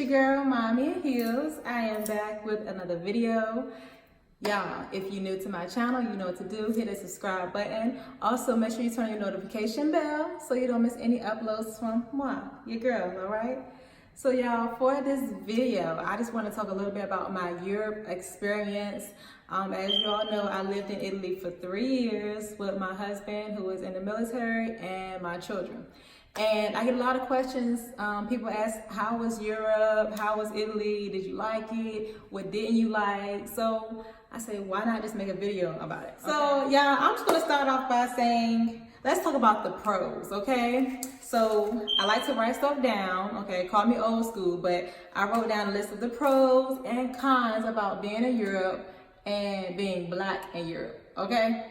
your girl, Mommy in Heels. I am back with another video. Y'all, if you're new to my channel, you know what to do. Hit the subscribe button. Also, make sure you turn your notification bell so you don't miss any uploads from your girl, all right? So y'all, for this video, I just want to talk a little bit about my Europe experience. As you all know, I lived in Italy for 3 years with my husband who was in the military and my children. And I get a lot of questions. People ask, how was Europe? How was Italy? Did you like it? What didn't you like? So I say, why not just make a video about it? So yeah, I'm just gonna start off by saying, let's talk about the pros, okay? So I like to write stuff down, okay? Call me old school, but I wrote down a list of the pros and cons about being in Europe and being Black in Europe, okay?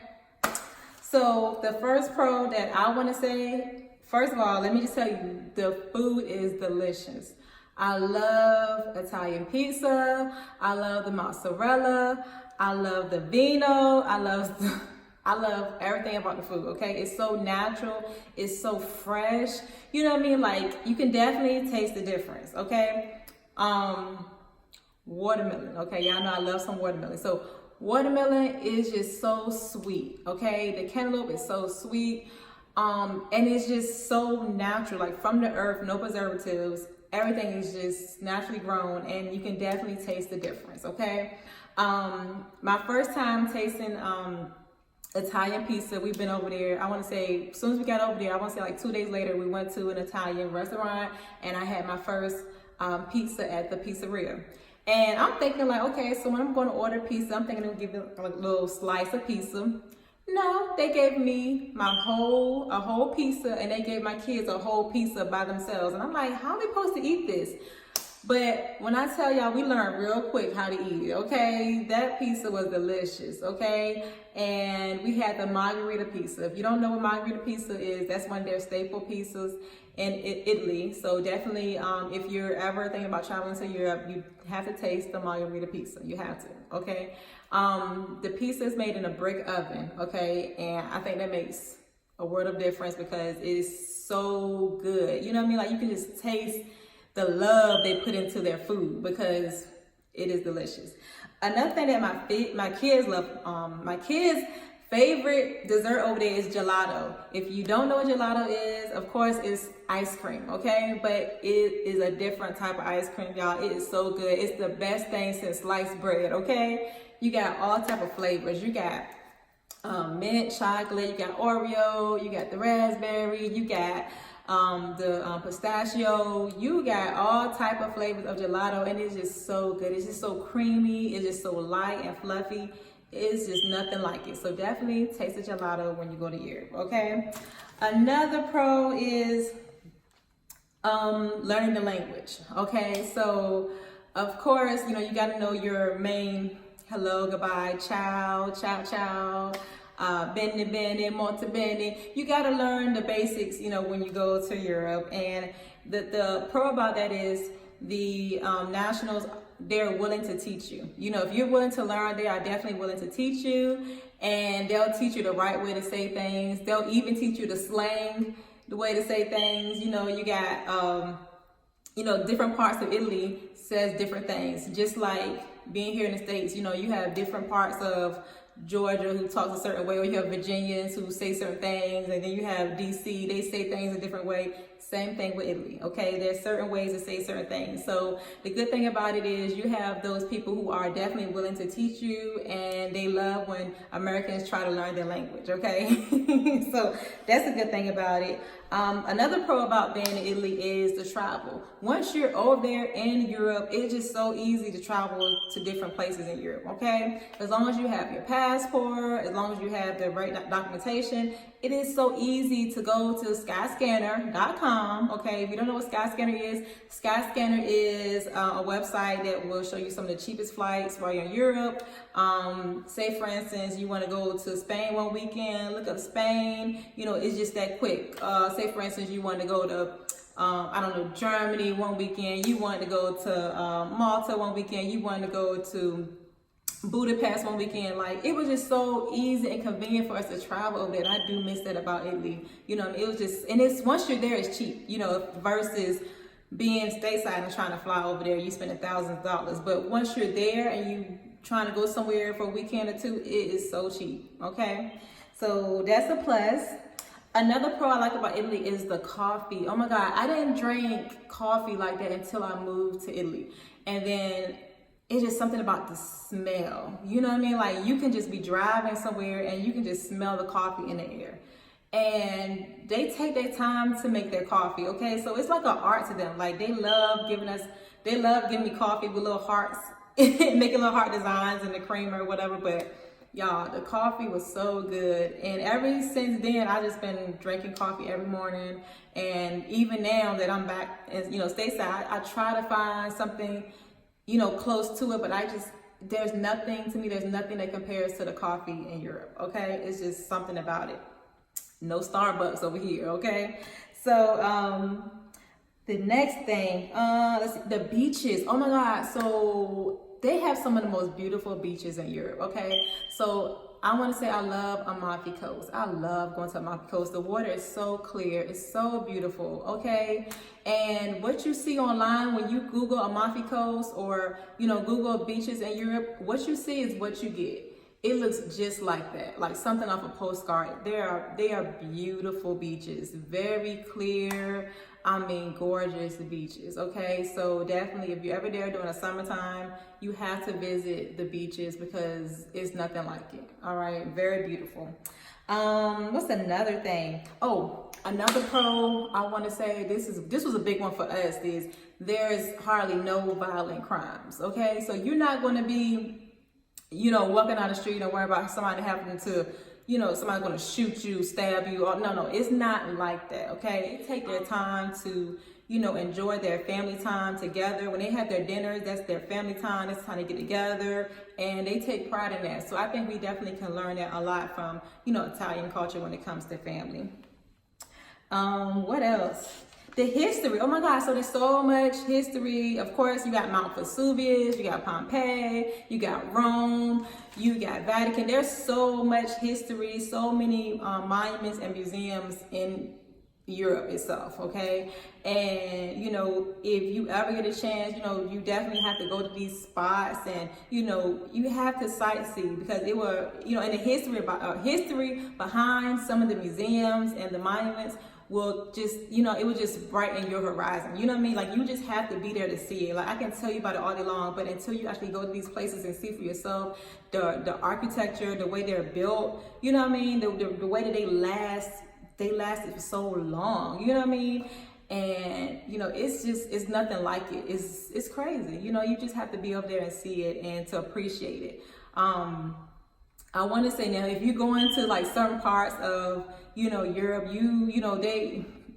So the first pro that I wanna say, first of all, let me just tell you, the food is delicious. I love Italian pizza. I love the mozzarella. I love the vino. I love everything about the food, okay? It's so natural. It's so fresh. You know what I mean? Like, you can definitely taste the difference, okay? Watermelon, okay? Y'all know I love some watermelon. So watermelon is just so sweet, okay? The cantaloupe is so sweet. And it's just so natural, like from the earth, no preservatives. Everything is just naturally grown, and you can definitely taste the difference, okay? My first time tasting Italian pizza, we've been over there, I want to say, as soon as we got over there, I want to say like 2 days later, we went to an Italian restaurant, and I had my first pizza at the pizzeria. And I'm thinking like, okay, so when I'm going to order pizza, I'm thinking they'll give me a little slice of pizza. No, they gave me a whole pizza, and they gave my kids a whole pizza by themselves. And I'm like, how are we supposed to eat this? But when I tell y'all, we learned real quick how to eat it, okay? That pizza was delicious, okay? And we had the margherita pizza. If you don't know what margherita pizza is, that's one of their staple pizzas in Italy. So definitely, if you're ever thinking about traveling to Europe, you have to taste the margherita pizza. You have to, okay? The pizza is made in a brick oven, okay? And I think that makes a world of difference because it is so good. You know what I mean? Like, you can just taste the love they put into their food because it is delicious. Another thing that my kids love, my kids' favorite dessert over there is gelato. If you don't know what gelato is, of course it's ice cream, okay? But it is a different type of ice cream, y'all. It is so good. It's the best thing since sliced bread, okay? You got all type of flavors. You got mint chocolate, you got Oreo, you got the raspberry, you got the pistachio. You got all type of flavors of gelato, and it's just so good. It's just so creamy. It's just so light and fluffy. It's just nothing like it. So definitely taste the gelato when you go to Europe, okay? Another pro is learning the language, okay? So of course, you know, you got to know your main hello, goodbye, ciao, ciao, ciao, bene, bene, molto bene. You got to learn the basics, you know, when you go to Europe. And the pro about that is the nationals, they're willing to teach you. You know, if you're willing to learn, they are definitely willing to teach you. And they'll teach you the right way to say things. They'll even teach you the slang, the way to say things. You know, you got, you know, different parts of Italy says different things. Just like being here in the States, you know, you have different parts of Georgia who talks a certain way, or you have Virginians who say certain things, and then you have DC, they say things a different way. Same thing with Italy, okay? There's certain ways to say certain things. So the good thing about it is you have those people who are definitely willing to teach you, and they love when Americans try to learn their language, okay? So that's a good thing about it. Another pro about being in Italy is the travel. Once you're over there in Europe, it's just so easy to travel to different places in Europe, okay? As long as you have your passport, as long as you have the right documentation, it is so easy to go to skyscanner.com, okay? If you don't know what Skyscanner is a website that will show you some of the cheapest flights while you're in Europe. Say, for instance, you want to go to Spain one weekend, look up Spain. You know, it's just that quick. Say, for instance, you want to go to, I don't know, Germany one weekend. You want to go to Malta one weekend. You want to go to Budapest one weekend. Like, it was just so easy and convenient for us to travel over there. And I do miss that about Italy. You know, it was just, and it's, once you're there, it's cheap, you know, versus being stateside and trying to fly over there, you spending thousands of dollars. But once you're there and you trying to go somewhere for a weekend or two, it is so cheap, okay? So that's a plus. Another pro I like about Italy is the coffee. Oh my God, I didn't drink coffee like that until I moved to Italy. And then it's just something about the smell. You know what I mean? Like you can just be driving somewhere and you can just smell the coffee in the air. And they take their time to make their coffee, okay? So it's like an art to them. Like they love giving me coffee with little hearts, making little heart designs in the creamer or whatever. But y'all, the coffee was so good. And ever since then, I just been drinking coffee every morning. And even now that I'm back in, stateside, I try to find something, close to it, but there's nothing that compares to the coffee in Europe, okay? It's just something about it. No Starbucks over here, okay? So, the next thing, let's see, the beaches. Oh my God, so they have some of the most beautiful beaches in Europe, okay? So I wanna say I love Amalfi Coast. I love going to Amalfi Coast. The water is so clear, it's so beautiful, okay? And what you see online when you Google Amalfi Coast or, Google beaches in Europe, what you see is what you get. It looks just like that, like something off a postcard. They are beautiful beaches, very clear, gorgeous beaches, okay? So definitely, if you're ever there during the summertime, you have to visit the beaches because it's nothing like it, all right? Very beautiful. What's another thing? Oh, another pro I want to say, this was a big one for us, is there's hardly no violent crimes, okay? So you're not going to be walking down the street and worry about somebody happening to, somebody's going to shoot you, stab you. Or, no, it's not like that, okay? They take their time to, enjoy their family time together. When they have their dinners, that's their family time. That's time to get together. And they take pride in that. So I think we definitely can learn that a lot from, Italian culture when it comes to family. What else? The history, oh my God, so there's so much history. Of course, you got Mount Vesuvius, you got Pompeii, you got Rome, you got Vatican. There's so much history, so many monuments and museums in Europe itself, okay? And, if you ever get a chance, you definitely have to go to these spots and, you have to sightsee because it were, and the history behind some of the museums and the monuments will just, it will just brighten your horizon. You know what I mean? Like you just have to be there to see it. Like I can tell you about it all day long, but until you actually go to these places and see for yourself, the architecture, the way they're built, you know what I mean? The way that they lasted for so long, you know what I mean? And, it's nothing like it. It's crazy. You just have to be up there and see it and to appreciate it. I want to say now, if you go into like certain parts of, Europe,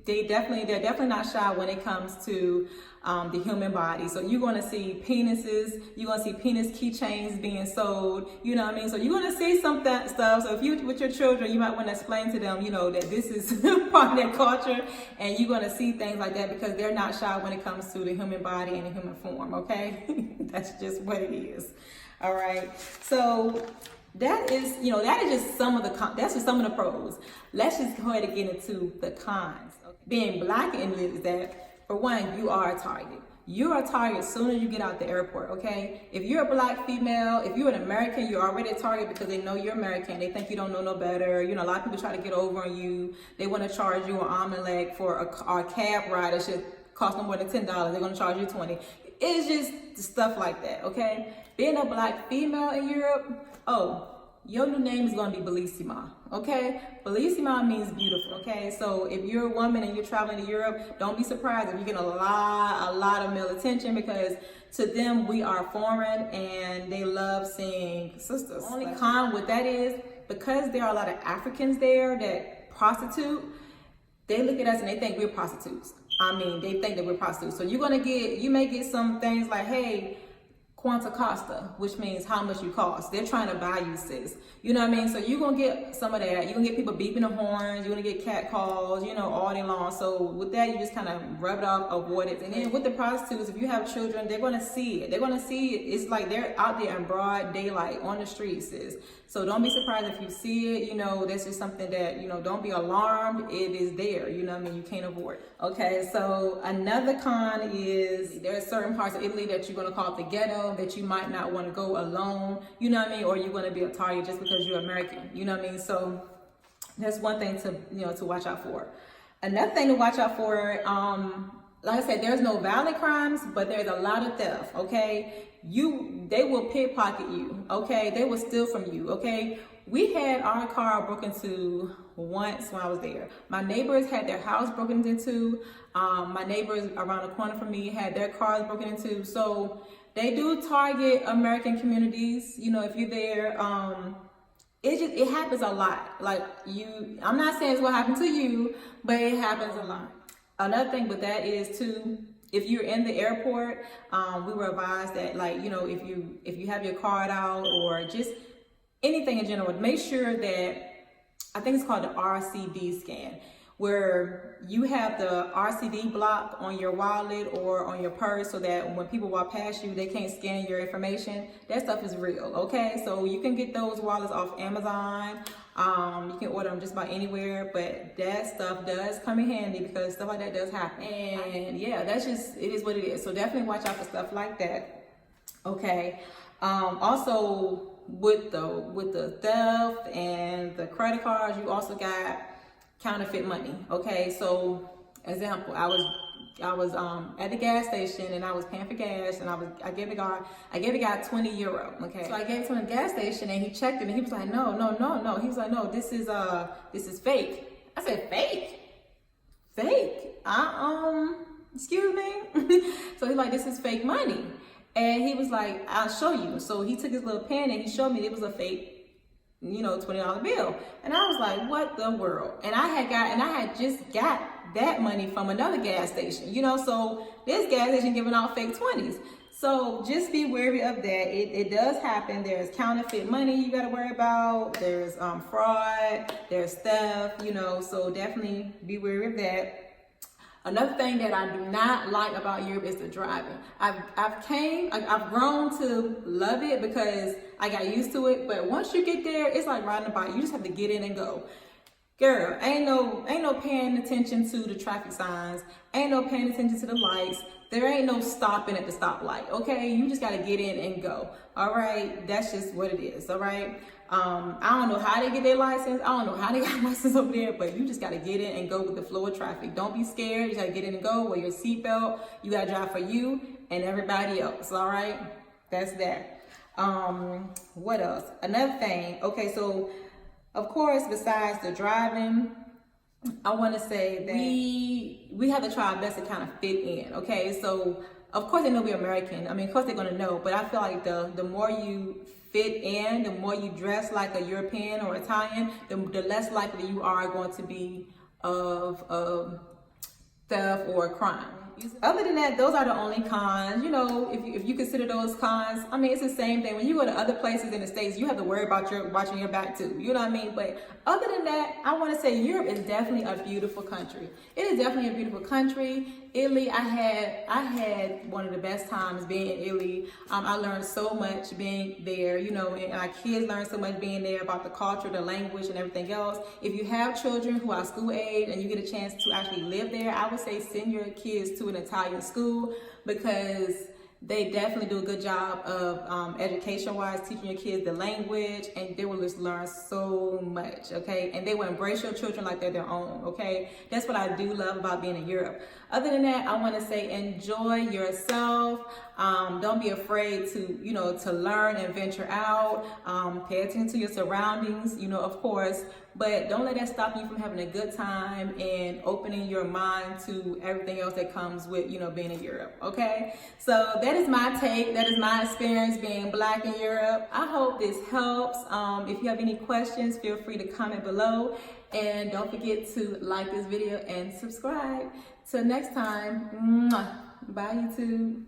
they're definitely not shy when it comes to the human body. So you're going to see penises, you're going to see penis keychains being sold, you know what I mean? So you're going to see some of that stuff. So if you with your children, you might want to explain to them, that this is part of their culture, and you're going to see things like that because they're not shy when it comes to the human body and the human form, okay? That's just what it is. All right. So that is just some of the pros. Let's just go ahead and get into the cons. Okay. Being black in it is that, for one, you are a target. You're a target as soon as you get out the airport, okay? If you're a black female, if you're an American, you're already a target because they know you're American. They think you don't know no better. A lot of people try to get over on you. They want to charge you an arm and leg for a cab ride that should cost no more than $10. They're going to charge you $20. It's just stuff like that, okay? Being a black female in Europe, your new name is going to be Bellissima, okay? Bellissima means beautiful, okay? So if you're a woman and you're traveling to Europe, don't be surprised if you get a lot of male attention because to them, we are foreign and they love seeing sisters. The only con with that is because there are a lot of Africans there that prostitute, they look at us and they think we're prostitutes. They think that we're prostitutes. So you may get some things like, hey, Quanta Costa, which means how much you cost. They're trying to buy you, sis. You know what I mean? So you're going to get some of that. You're going to get people beeping the horns. You're going to get cat calls, you know, all day long. So with that, you just kind of rub it off, avoid it. And then with the prostitutes, if you have children, they're going to see it. They're going to see it. It's like they're out there in broad daylight on the streets, sis. So don't be surprised if you see it. You know, that's just something that, you know, don't be alarmed. It is there. You know what I mean? You can't avoid it. Okay, so another con is there are certain parts of Italy that you're going to call it the ghetto, that you might not want to go alone, you know what I mean, or you're going to be a target just because you're American, you know what I mean. So that's one thing to, you know, to watch out for. Another thing to watch out for, like I said, there's no violent crimes, but there's a lot of theft. Okay, they will pickpocket you. Okay, they will steal from you. Okay, we had our car broken into once when I was there. My neighbors had their house broken into. My neighbors around the corner from me had their cars broken into. So they do target American communities, you know, if you're there. It happens a lot. Like I'm not saying it's what happened to you, but it happens a lot. Another thing with that is too, if you're in the airport, we were advised that, like, you know, if you have your card out or just anything in general, make sure that, I think it's called the RCD scan, where you have the RCD block on your wallet or on your purse so that when people walk past you, they can't scan your information. That stuff is real, okay? So you can get those wallets off Amazon. You can order them just about anywhere, but that stuff does come in handy because stuff like that does happen. And yeah, that's just, it is what it is. So definitely watch out for stuff like that, okay? Also, with the theft and the credit cards, you also got counterfeit money. Okay, so example, I was at the gas station and I was paying for gas, and I gave the guy 20 euro. Okay, so I gave it to him at the gas station and he checked it and he was like, no. He was like, no, this is fake. I said, fake? Excuse me? So he's like, this is fake money. And he was like, I'll show you. So he took his little pen and he showed me it was a fake, you know, $20 bill. And I was like, what the world? And I had just got that money from another gas station, you know, so this gas station giving out fake 20s. So just be wary of that. It does happen. There's counterfeit money you got to worry about. There's fraud, there's theft, you know, so definitely be wary of that. Another thing that I do not like about Europe is the driving. I've grown to love it because I got used to it. But once you get there, it's like riding a bike. You just have to get in and go. Girl, ain't no paying attention to the traffic signs. Ain't no paying attention to the lights. There ain't no stopping at the stoplight. Okay, you just gotta get in and go. All right, that's just what it is. All right. I don't know how they get their license. I don't know how they got a license over there, but you just got to get in and go with the flow of traffic. Don't be scared. You got to get in and go. Wear your seatbelt. You got to drive for you and everybody else. All right. That's that. What else? Another thing. Okay. So of course, besides the driving, I want to say that we have to try our best to kind of fit in. Okay. So of course they know we're American. I mean, of course they're going to know, but I feel like the more you fit in, the more you dress like a European or Italian, the less likely you are going to be of theft or crime. Other than that, those are the only cons. You know, if you consider those cons, I mean, it's the same thing. When you go to other places in the States, you have to worry about watching your back too. You know what I mean? But other than that, I want to say Europe is definitely a beautiful country. It is definitely a beautiful country. Italy, I had one of the best times being in Italy. I learned so much being there, you know, and our kids learned so much being there about the culture, the language, and everything else. If you have children who are school age and you get a chance to actually live there, I would say send your kids to an Italian school because they definitely do a good job of education-wise, teaching your kids the language, and they will just learn so much, okay? And they will embrace your children like they're their own, okay? That's what I do love about being in Europe. Other than that, I want to say enjoy yourself. Don't be afraid to, you know, to learn and venture out. Pay attention to your surroundings, you know, of course, but don't let that stop you from having a good time and opening your mind to everything else that comes with, you know, being in Europe, okay? So that is my take. That is my experience being Black in Europe. I hope this helps. If you have any questions, feel free to comment below. And don't forget to like this video and subscribe. Till next time, bye YouTube.